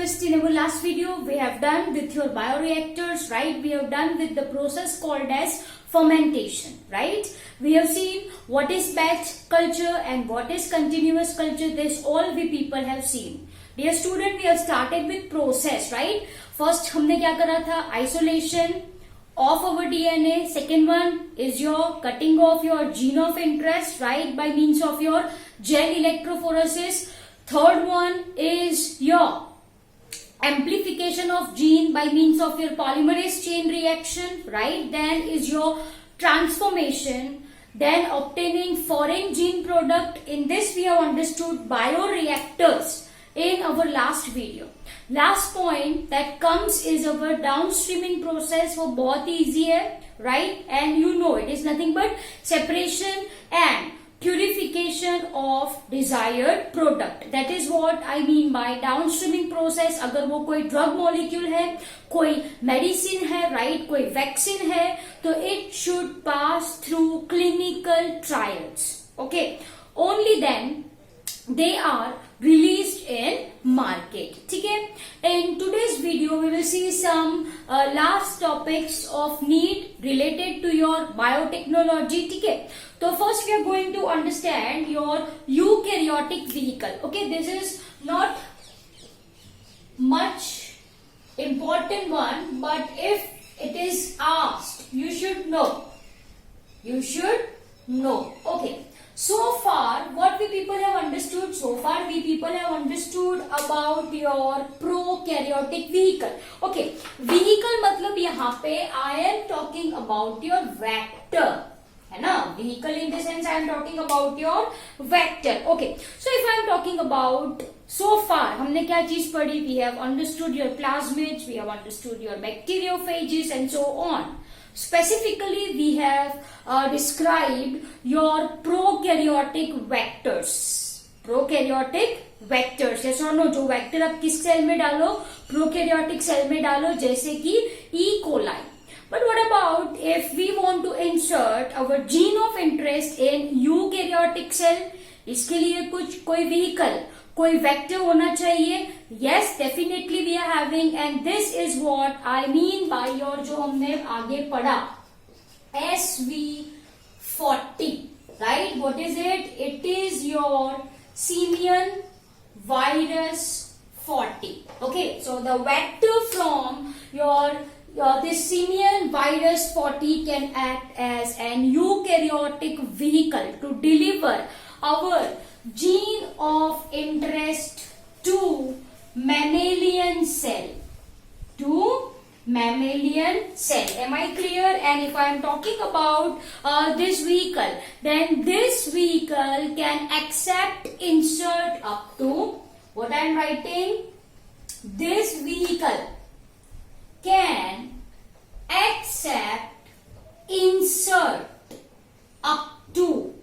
discussed in our last video, we have done with your bioreactors, right? We have done with the process called as fermentation, right? We have seen what is batch culture and what is continuous culture. This all we people have seen. Dear student, we have started with process, right? First हमने क्या करा था? Isolation of our DNA. Second one is your cutting off your gene of interest, right, by means of your gel electrophoresis. Third one is your amplification of gene by means of your polymerase chain reaction, right? Then is your transformation, then obtaining foreign gene product. In this we have understood bioreactors in our last video. Last point that comes is our downstreaming process. वो बहुत easy है, right? And you know it is nothing but separation and purification of desired product. That is what I mean by downstreaming process. अगर वो कोई drug molecule है, कोई medicine है, right, कोई vaccine है, तो it should pass through clinical trials. Okay, only then they are released in market. ठीक है? In today's video we will see some last topics of need related to your biotechnology. ठीक है? So first we are going to understand your eukaryotic vehicle. Okay, this is not much important one, but if it is asked, you should know. You should know. Okay. So far, what we people have understood? So far, we people have understood about your prokaryotic vehicle. Okay, vehicle मतलब यहाँ पे I am talking about your vector, है ना? Vehicle in the sense I am talking about your vector. Okay, so if I am talking about so far, हमने क्या चीज पढ़ी? We have understood your plasmids, we have understood your bacteriophages, and so on. Specifically, we have described your prokaryotic vectors. Prokaryotic vectors, yes or no? जो vector आप किस cell में डालो? Prokaryotic cell में डालो, जैसे कि E. coli. But what about if we want to insert our gene of interest in eukaryotic cell? इसके लिए कोई vehicle, कोई vector होना चाहिए. Yes, definitely we are having, and this is what I mean by your जो हमने आगे पढ़ा SV40, right? What is it? It is your simian virus 40. Okay, so the vector from your this simian virus 40 can act as an eukaryotic vehicle to deliver our gene of interest to mammalian cell. Am I clear? And if I am talking about this vehicle, then this vehicle can accept insert up to what I am writing. This vehicle can accept insert up to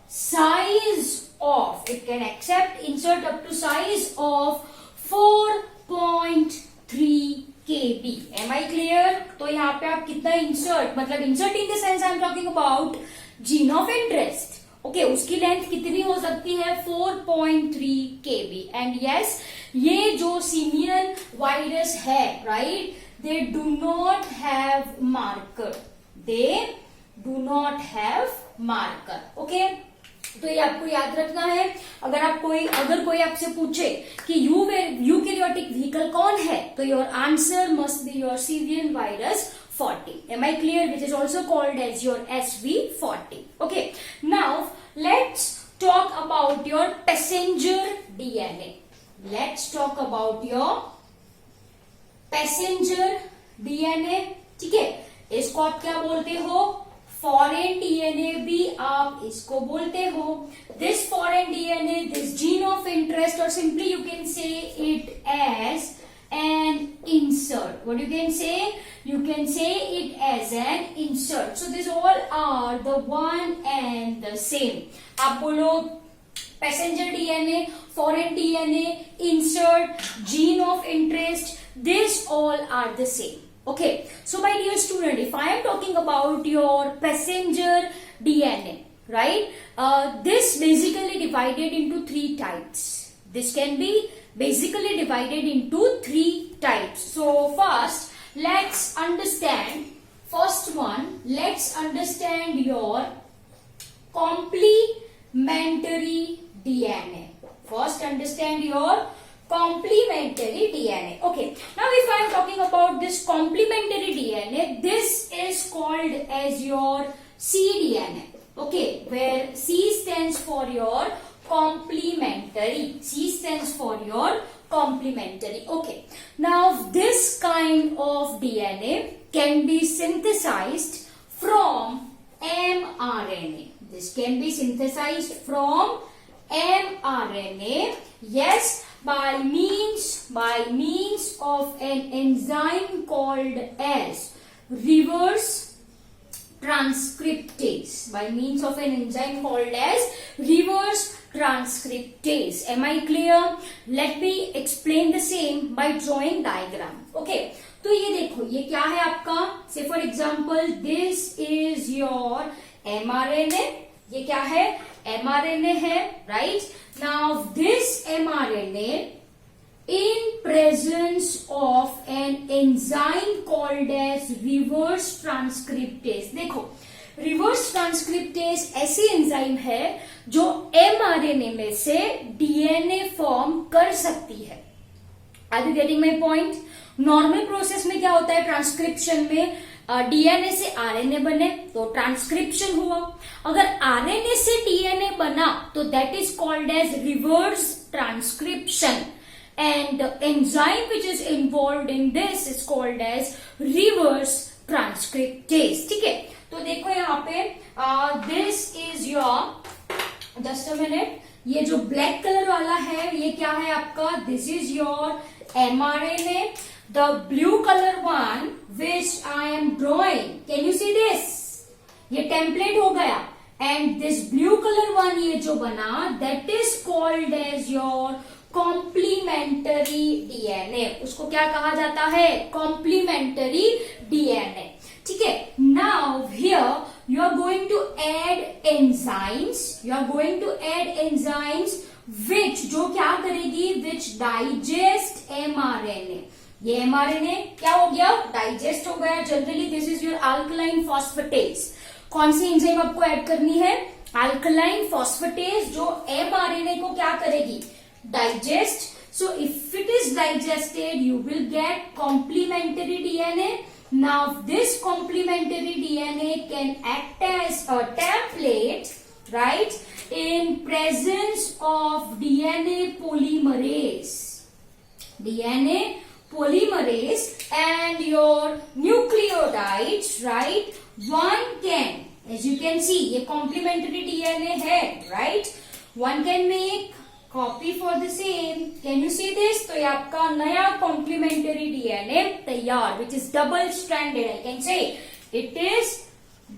size of, it can accept insert up to size of 4.3 kb. Am I clear? तो यहाँ पे आप कितना insert, मतलब insert in the sense I am talking about gene of interest. Okay, उसकी length कितनी हो सकती है? 4.3 kb. And yes, ये जो simian virus है, right? They do not have marker. They do not have marker. Okay? तो ये आपको याद रखना है. अगर कोई आपसे पूछे कि यूकैरियोटिक व्हीकल कौन है, तो your answer must be your simian virus 40. Am I clear? Which is also called as your SV40. Okay. Now let's talk about your passenger DNA. Let's talk about your passenger DNA. ठीक है? इसको आप क्या बोलते हो? Foreign DNA भी आप इसको बोलते हो. This foreign DNA, this gene of interest, और simply you can say it as an insert. What you can say? You can say it as an insert. So these all are the one and the same. आप बोलो passenger DNA, foreign DNA, insert, gene of interest, these all are the same. Okay, so my dear student, if I am talking about your passenger DNA, right, this basically divided into three types. This can be basically divided into 3 types. So first, let's understand your complementary DNA. First, understand your complementary DNA. Okay, now if I am talking about this complementary DNA, this is called as your cDNA. Okay, where C stands for your complementary. C stands for your complementary. Okay, now this kind of DNA can be synthesized from mRNA. This can be synthesized from mRNA, yes, by means of an enzyme called as reverse transcriptase. By means of an enzyme called as reverse transcriptase. Am I clear? Let me explain the same by drawing diagram. Okay, तो ये देखो, ये क्या है आपका, say for example this is your mRNA. ये क्या है, mRNA है, right? Now this mRNA in presence of an enzyme called as reverse transcriptase. देखो, रिवर्स ट्रांसक्रिप्टेज ऐसी एंजाइम है जो mRNA में से DNA फॉर्म कर सकती है. Are you getting my point? Normal process में क्या होता है, ट्रांसक्रिप्शन में डीएनए से आरएनए बने तो ट्रांसक्रिप्शन हुआ. अगर आरएनए से डीएनए बना तो that is called as reverse transcription, and the enzyme which is involved in this is called as reverse transcriptase. ठीक है, तो देखो यहाँ पे this is your, just a minute, ये जो ब्लैक कलर वाला है ये क्या है आपका, this is your mRNA. The blue color one which I am drawing, can you see this? ये टेम्पलेट हो गया. And this blue color one ये जो बना, that is called as your complementary DNA. उसको क्या कहा जाता है, कॉम्प्लीमेंटरी डीएनए. ठीक है, now here you are going to add enzymes, which जो क्या करेगी, विच डाइजेस्ट एमआरएनए. ये एमआरएनए क्या हो गया, डाइजेस्ट हो गया. Generally this is your alkaline phosphatase. कौन सी एंजाइम आपको ऐड करनी है, अल्कलाइन फॉस्फेटेज, जो एमआरएनए को क्या करेगी, digest. So if it is digested, you will get complementary DNA. Now this complementary DNA can act as a template, right, in presence of DNA polymerase and your nucleotides, right. One can, as you can see, ये complementary DNA है, right. One can make copy for the same. Can you see this? तो ये आपका नया complementary DNA तैयार, which is double stranded. I can say it is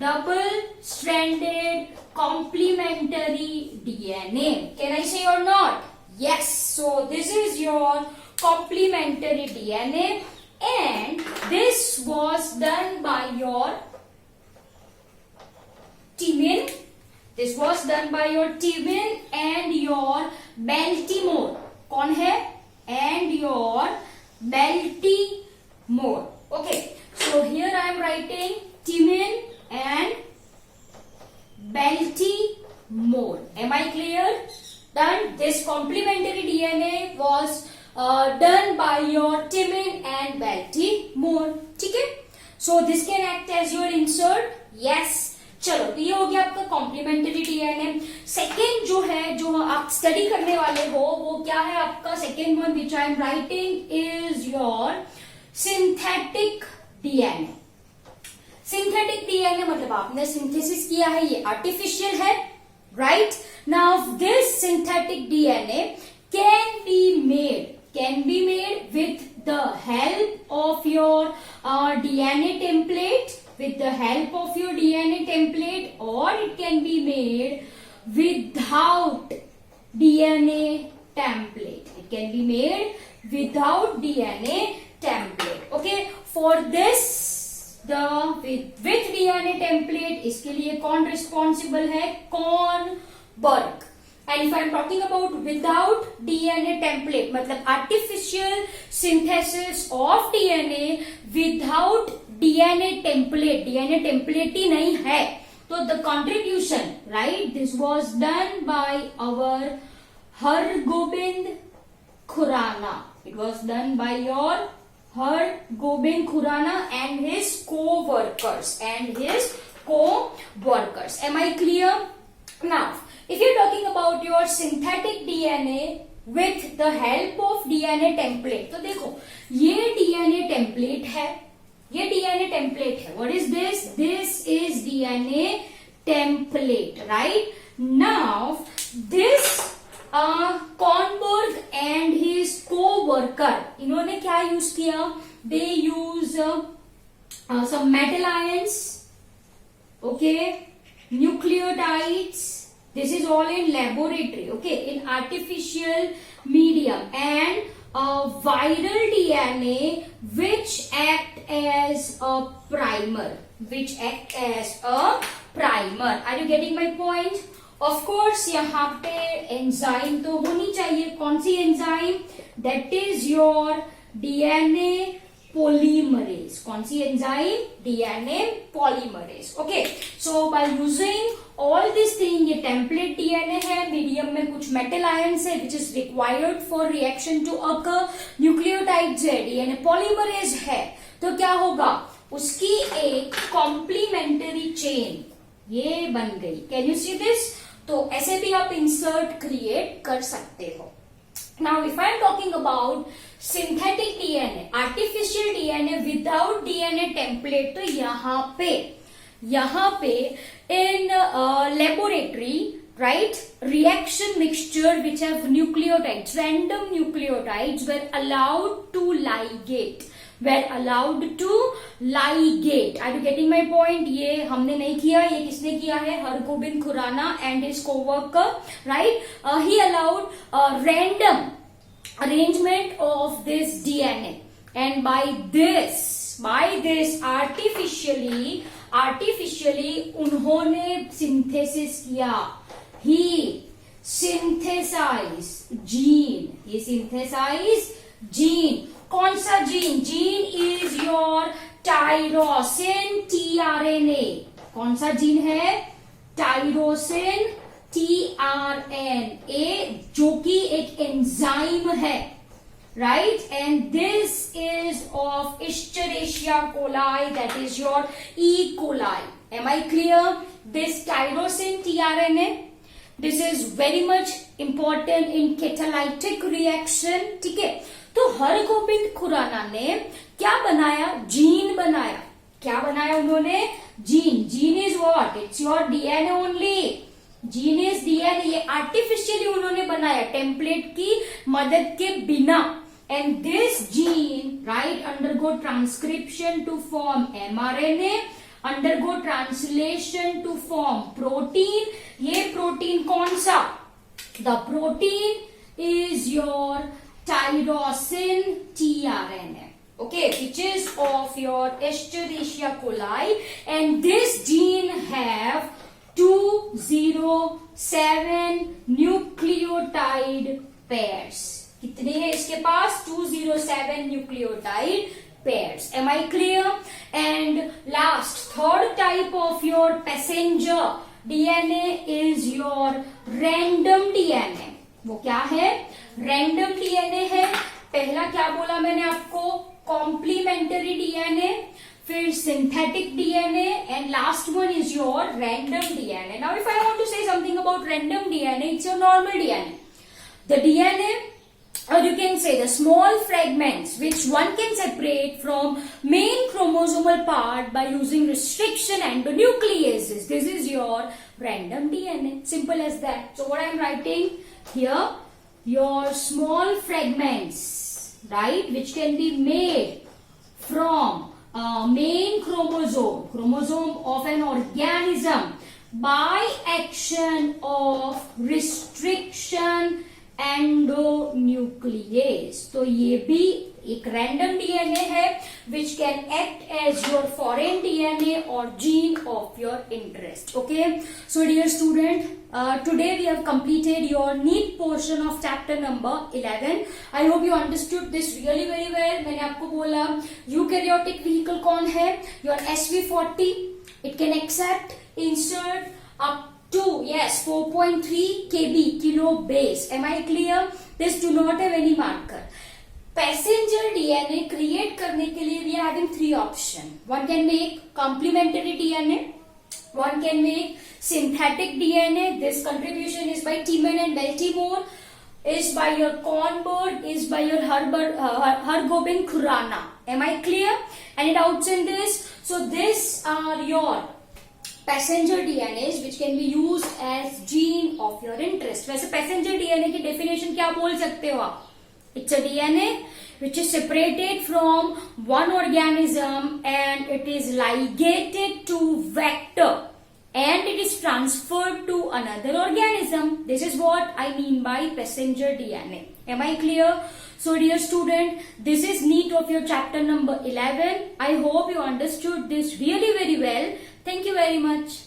double stranded complementary DNA. Can I say or not? Yes. So this is your complementary DNA, and this was done by your Timin. This was done by your Timin and your Baltimore. कौन है? And your Baltimore. Okay. So here I am writing Timin and Baltimore. Am I clear? Done. This complementary DNA was done by your Timin and Baltimore. ठीक है? So this can act as your insert. Yes. चलो, तो ये हो गया आपका complementary DNA. Second जो है, जो आप स्टडी करने वाले हो, वो क्या है आपका, second one which I am writing is your synthetic DNA. Synthetic DNA मतलब आपने सिंथेसिस किया है, ये आर्टिफिशियल है, right. Now this synthetic DNA can be made with the help of your DNA template, or it can be made without DNA template. Okay, for this with DNA template, इसके लिए कौन responsible है, Kornberg. And if I'm talking about without DNA template, मतलब artificial synthesis of DNA without DNA template ही नहीं है, तो the contribution, right, this was done by our Hargobind Khurana. It was done by your Hargobind Khurana and his co-workers. Am I clear? Now, if you're talking about your synthetic DNA with the help of DNA template, तो देखो ये DNA template है. What is this? This is DNA template, right? Now, this Kornberg and his co-worker, इन्होंने क्या use किया? They use some metal ions, okay, nucleotides. This is all in laboratory, okay, in artificial medium, and viral DNA which act as a primer. Are you getting my point? Of course, यहाँ पे enzyme तो होनी चाहिए. कौन सी enzyme? That is your DNA polymerase. कौन सी enzyme? DNA polymerase. Okay, so by using all this thing, ये टेम्पलेट DNA है, मीडियम में कुछ मेटल आयंस है which is required for reaction to occur, nucleotides है, DNA polymerase है, तो क्या होगा? उसकी एक कॉम्प्लीमेंटरी चेन ये बन गई. Can you see this? तो ऐसे भी आप इंसर्ट क्रिएट कर सकते हो. Now if I am talking about synthetic DNA, artificial DNA without DNA template, तो यहाँ पे in laboratory, right, reaction mixture which have nucleotides, random nucleotides were allowed to ligate. Are you getting my point? ये हमने नहीं किया, ये किसने किया है? Hargobind Khurana and his co-worker, right? He allowed random arrangement of this DNA, and by this artificially उन्होंने synthesis किया. He synthesized gene. कौन सा gene? Gene is your tyrosine tRNA. कौन सा जीन है? टायरोसिन tRNA, जो कि एक एंजाइम है, right? And this is of Escherichia coli, that is your E. coli. Am I clear? This tyrosin tRNA, this is very much important in catalytic reaction. ठीक है, तो हरगोबिंद खुराना ने क्या बनाया? जीन बनाया. क्या बनाया उन्होंने? Gene is what? It's your DNA only. Gene is DNA. ये आर्टिफिशियली उन्होंने बनाया टेम्पलेट की मदद के बिना. And this gene, right, undergo transcription to form mRNA, undergo translation to form protein. ये प्रोटीन कौन सा? The protein is your tyrosin tRNA, okay, which is of your Escherichia coli, and this gene have 207 nucleotide pairs. कितने हैं इसके पास? 207 nucleotide pairs. Am I clear? And last, third type of your passenger DNA is your random DNA. वो क्या है? Random DNA है. पहला क्या बोला मैंने आपको? कॉम्प्लीमेंटरी डीएनए, फिर synthetic DNA, and last one is your random DNA. Now if I want to say something about random DNA, it's your normal DNA. The DNA, or you can say the small fragments which one can separate from main chromosomal part by using restriction endonucleases. This is your random DNA. Simple as that. So what I am writing here, your small fragments, right, which can be made from main chromosome of an organism by action of restriction endonuclease. तो ये भी एक random DNA है which can act as your foreign DNA or gene of your interest. Okay, so dear student, today we have completed your NEET portion of chapter number 11. I hope you understood this really very well. मैंने आपको बोला eukaryotic vehicle कौन है? Your SV40. It can accept, insert up to 4.3 kb kilo base. Am I clear? This do not have any marker. Passenger DNA create करने के लिए we are having three options. One can make complementary DNA. One can make synthetic DNA. This contribution is by Tiemann and Baltimore. Is by your Kornberg. Is by your Hergobin Khurana. Am I clear? And it outs in this. So these are your passenger DNAs which can be used as gene of your interest. वैसे passenger DNA की definition क्या बोल सकते हो आप? It's a DNA which is separated from one organism and it is ligated to vector and it is transferred to another organism. This is what I mean by passenger DNA. Am I clear? So dear student, this is NEET of your chapter number 11. I hope you understood this really very well. Thank you very much.